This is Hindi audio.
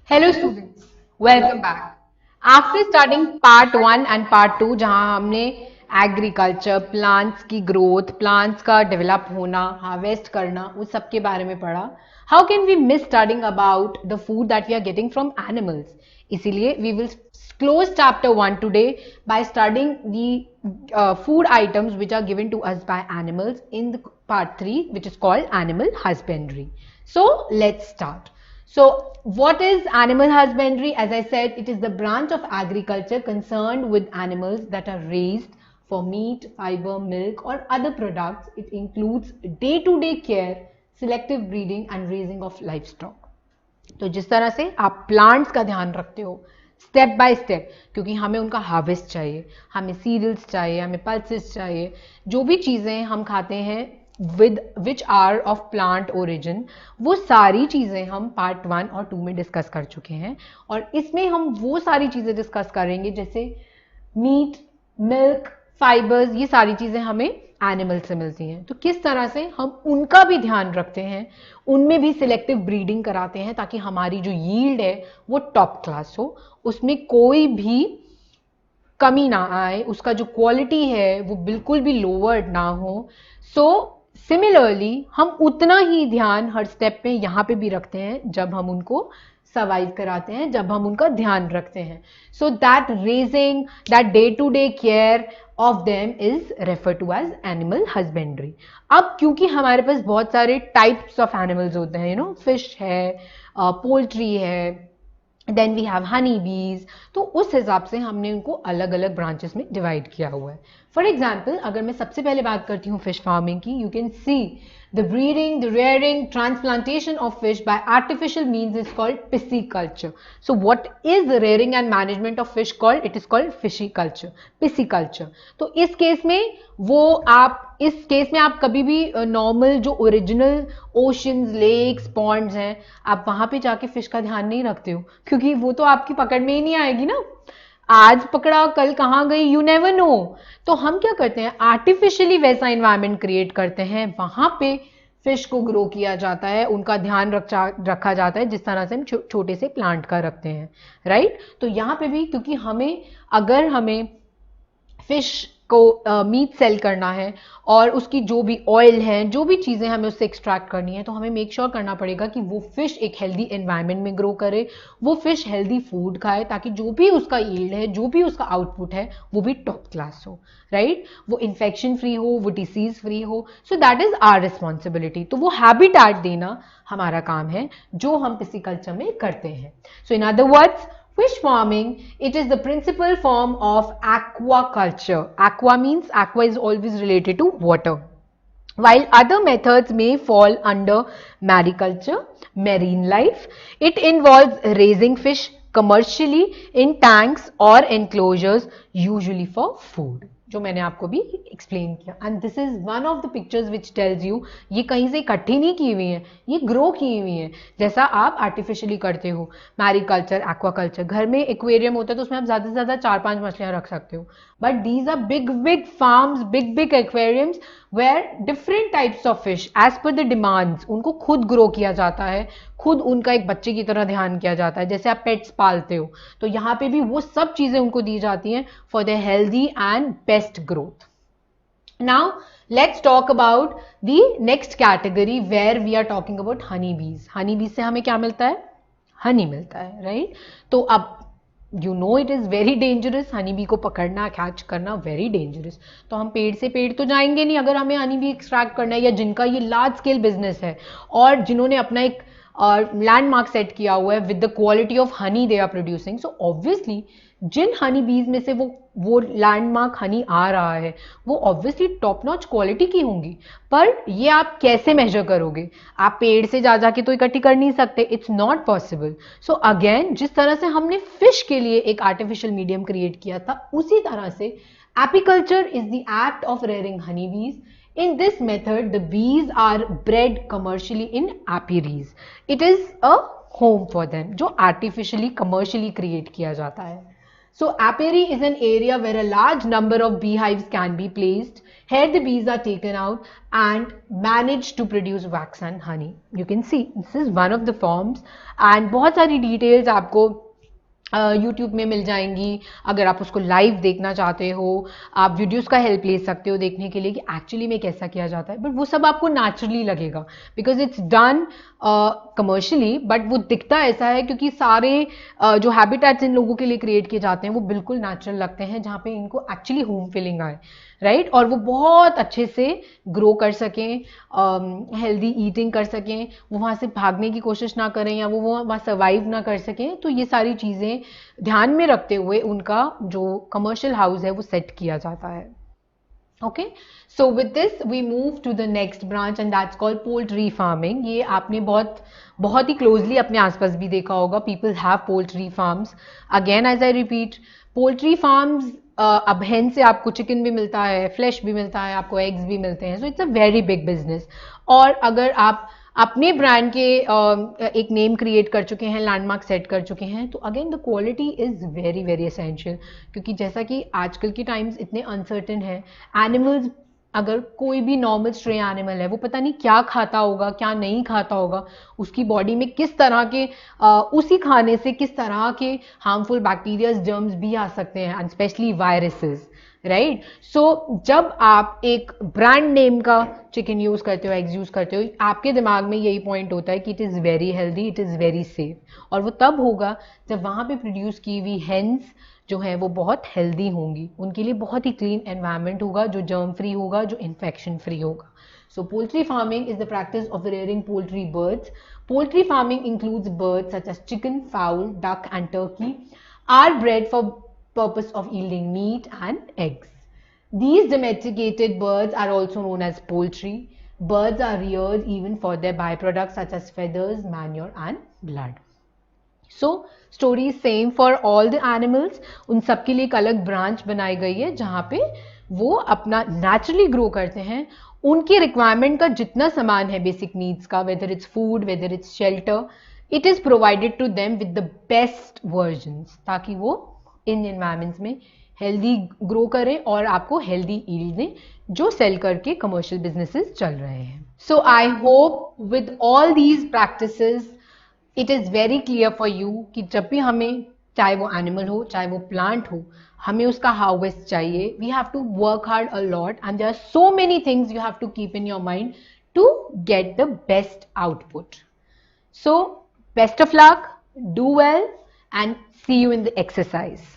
Hello students, welcome back. After studying part 1 and part 2 जहां हमने एग्रीकल्चर, प्लांट्स की ग्रोथ, प्लांट्स का डेवलप होना, हार्वेस्ट करना, उस सब के बारे में पढ़ा. How can we miss studying about the food that we are getting from animals. इसीलिए we will close chapter 1 today by studying the food items which are given to us by animals in the part 3 which is called animal husbandry. So let's start. So what is animal husbandry? As I said, it is the branch of agriculture concerned with animals that are raised for meat, fiber, milk or other products. It includes day-to-day care, selective breeding and raising of livestock. तो जिस तरह से आप प्लांट्स का ध्यान रखते हो स्टेप बाय स्टेप, क्योंकि हमें उनका हार्वेस्ट चाहिए, हमें सीरियल्स चाहिए, हमें पल्सेस चाहिए, जो भी चीज़ें हम खाते हैं with which are of plant origin, वो सारी चीज़ें हम पार्ट 1 और 2 में डिस्कस कर चुके हैं. और इसमें हम वो सारी चीज़ें डिस्कस करेंगे जैसे मीट, मिल्क, फाइबर्स, ये सारी चीज़ें हमें एनिमल से मिलती हैं. तो किस तरह से हम उनका भी ध्यान रखते हैं, उनमें भी सिलेक्टिव ब्रीडिंग कराते हैं ताकि हमारी जो यील्ड है वो टॉप क्लास हो, उसमें कोई भी कमी ना आए, उसका जो क्वालिटी है वो बिल्कुल भी लोअर्ड ना हो. सो सिमिलरली हम उतना ही ध्यान हर स्टेप पे यहाँ पे भी रखते हैं जब हम उनको सर्वाइव कराते हैं, जब हम उनका ध्यान रखते हैं. So that raising, that day to day care of them is refer to as animal husbandry. अब क्योंकि हमारे पास बहुत सारे टाइप्स ऑफ एनिमल्स होते हैं, फिश है, पोल्ट्री है, देन वी हैव हनी बीज, तो उस हिसाब से हमने उनको अलग अलग ब्रांचेस में डिवाइड किया हुआ है. फॉर एग्जाम्पल, अगर मैं सबसे पहले बात करती हूँ फिश फार्मिंग की, you can see the breeding, the rearing, transplantation of fish by artificial means is called pisciculture. So what is the rearing and management of fish called? It is called fishiculture, pisciculture. तो इस केस में आप कभी भी नॉर्मल जो ओरिजिनल ओशंस, लेक्स, पॉन्ड्स हैं, आप वहां पे जाके फिश का ध्यान नहीं रखते हो, क्योंकि वो तो आपकी पकड़ में ही नहीं आएगी ना. आज पकड़ा कल कहाँ गई, यू नेवर नो. तो हम क्या करते हैं, आर्टिफिशियली वैसा एनवायरनमेंट क्रिएट करते हैं, वहां पे फिश को ग्रो किया जाता है, उनका ध्यान रखा जाता है जिस तरह से हम छोटे से प्लांट का रखते हैं, राइट. तो यहाँ पे भी क्योंकि अगर हमें फिश को मीट सेल करना है और उसकी जो भी ऑयल है, जो भी चीज़ें हमें उससे एक्सट्रैक्ट करनी है, तो हमें मेक श्योर करना पड़ेगा कि वो फिश एक हेल्दी एनवायरनमेंट में ग्रो करे, वो फिश हेल्दी फूड खाए, ताकि जो भी उसका यील्ड है, जो भी उसका आउटपुट है, वो भी टॉप क्लास हो, राइट. वो इन्फेक्शन फ्री हो, वो डिसीज फ्री हो. So that is our responsibility. तो वो हैबिटेट देना हमारा काम है जो हम पिसिकल्चर में करते हैं. So in other words, fish farming, it is the principal form of aquaculture. Aqua is always related to water. While other methods may fall under mariculture, marine life, it involves raising fish commercially in tanks or enclosures, usually for food. जो मैंने आपको भी एक्सप्लेन किया. And this is one of the pictures which tells you, ये कहीं से इकट्ठी नहीं की हुई है, ये ग्रो की हुई है जैसा आप आर्टिफिशियली करते हो. मैरीकल्चर, एक्वाकल्चर, घर में एक्वेरियम होता है तो उसमें आप ज़्यादा से ज़्यादा 4-5 मछलियाँ रख सकते हो. But these are big big farms, big big aquariums where different types of fish as per the demands, उनको खुद ग्रो किया जाता है, खुद उनका एक बच्चे की तरह ध्यान किया जाता है, जैसे आप पेट्स पालते हो. तो यहाँ पे भी वो सब चीज़ें उनको दी जाती हैं for the healthy and best growth. Now let's talk about the next category where we are talking about honey bees. Honey बीज से हमें क्या मिलता है? हनी मिलता है, राइट. तो अब you know it is very dangerous, honey bee को पकड़ना, कैच करना वेरी डेंजरस. तो हम पेड़ से पेड़ तो जाएंगे नहीं अगर हमें हनी बी एक्सट्रैक्ट करना है, या जिनका ये लार्ज स्केल बिजनेस है और जिन्होंने अपना एक लैंडमार्क सेट किया हुआ है with the quality of honey they are producing. So obviously जिन हनी बीज में से वो लैंडमार्क हनी आ रहा है, वो ऑब्वियसली टॉप नॉच क्वालिटी की होंगी. पर ये आप कैसे मेजर करोगे? आप पेड़ से जा के तो इकट्ठी कर नहीं सकते, it's not possible. So again, जिस तरह से हमने फिश के लिए एक आर्टिफिशियल मीडियम क्रिएट किया था, उसी तरह से apiculture is the act of rearing Honey बीज. In this method, the bees are bred commercially in apiaries. It is a home for them, जो artificially, commercially create किया जाता है. So apiary is an area where a large number of beehives can be placed. Here the bees are taken out and managed to produce wax and honey. You can see this is one of the forms and बहुत सारी details आपको यूट्यूब में मिल जाएंगी. अगर आप उसको लाइव देखना चाहते हो, आप वीडियोस का हेल्प ले सकते हो देखने के लिए कि एक्चुअली में कैसा किया जाता है. बट वो सब आपको नेचुरली लगेगा because it's done commercially, but वो दिखता ऐसा है क्योंकि सारे जो हैबिटेट्स इन लोगों के लिए क्रिएट किए जाते हैं वो बिल्कुल नेचुरल लगते हैं, जहाँ पे इनको एक्चुअली होम फीलिंग आए, राइट और वो बहुत अच्छे से ग्रो कर सकें, हेल्दी ईटिंग कर सकें, वो वहाँ से भागने की कोशिश ना करें या वो वहाँ सर्वाइव ना कर सकें. तो ये सारी चीज़ें ध्यान में रखते हुए उनका जो कमर्शियल हाउस है वो सेट किया जाता है. Okay, so with this we move to the next branch and that's called poultry farming. ये आपने बहुत ही closely अपने आसपास भी देखा होगा. People have poultry farms. Again, as I repeat, poultry farms अब hen से आपको चिकन भी मिलता है, फ्लैश भी मिलता है, आपको एग्स भी मिलते हैं. So it's a very big business. और अगर आप अपने ब्रांड के एक नेम क्रिएट कर चुके हैं, लैंडमार्क सेट कर चुके हैं, तो again the quality is very very essential. क्योंकि जैसा कि आजकल के टाइम्स इतने अनसर्टेन हैं, एनिमल्स अगर कोई भी नॉर्मल स्ट्रे एनिमल है वो पता नहीं क्या खाता होगा क्या नहीं खाता होगा, उसकी बॉडी में किस तरह के उसी खाने से किस तरह के हार्मफुल बैक्टीरियाज जर्म्स भी आ सकते हैं एंड स्पेशली वायरसेस, राइट. सो जब आप एक ब्रांड नेम का चिकन यूज करते हो, एग्स यूज करते हो, आपके दिमाग में यही पॉइंट होता है कि it is very healthy, it is very safe. और वो तब होगा जब वहाँ पे प्रोड्यूस की हुई हेंस जो है वो बहुत हेल्दी होंगी, उनके लिए बहुत ही क्लीन एनवायरनमेंट होगा, जो जर्म फ्री होगा, जो इन्फेक्शन फ्री होगा. So poultry farming is the practice of rearing poultry birds. Poultry farming includes birds such as chicken, fowl, duck and turkey are bred for purpose of yielding meat and eggs. These domesticated birds are also known as poultry. Birds are reared even for their byproducts such as feathers, manure and blood. So story is same for all the animals. उन सब के लिए एक अलग ब्रांच बनाई गई है जहाँ पे वो अपना नेचुरली ग्रो करते हैं. उनकी रिक्वायरमेंट का जितना सामान है बेसिक नीड्स का, whether it's food, whether it's shelter, it is provided to them with the best versions, ताकि वो इन एनवायरमेंट्स में हेल्दी ग्रो करें और आपको हेल्दी ईल्ड दें, जो सेल करके कमर्शियल बिजनेसेस चल रहे हैं. So I hope with all these practices it is very clear for you कि जब भी हमें, चाहे वो एनिमल हो चाहे वो प्लांट हो, हमें उसका हार्वेस्ट चाहिए. We have to work hard a lot and there are so many things you have to keep in your mind to get the best output. So best of luck, do well and see you in the exercise.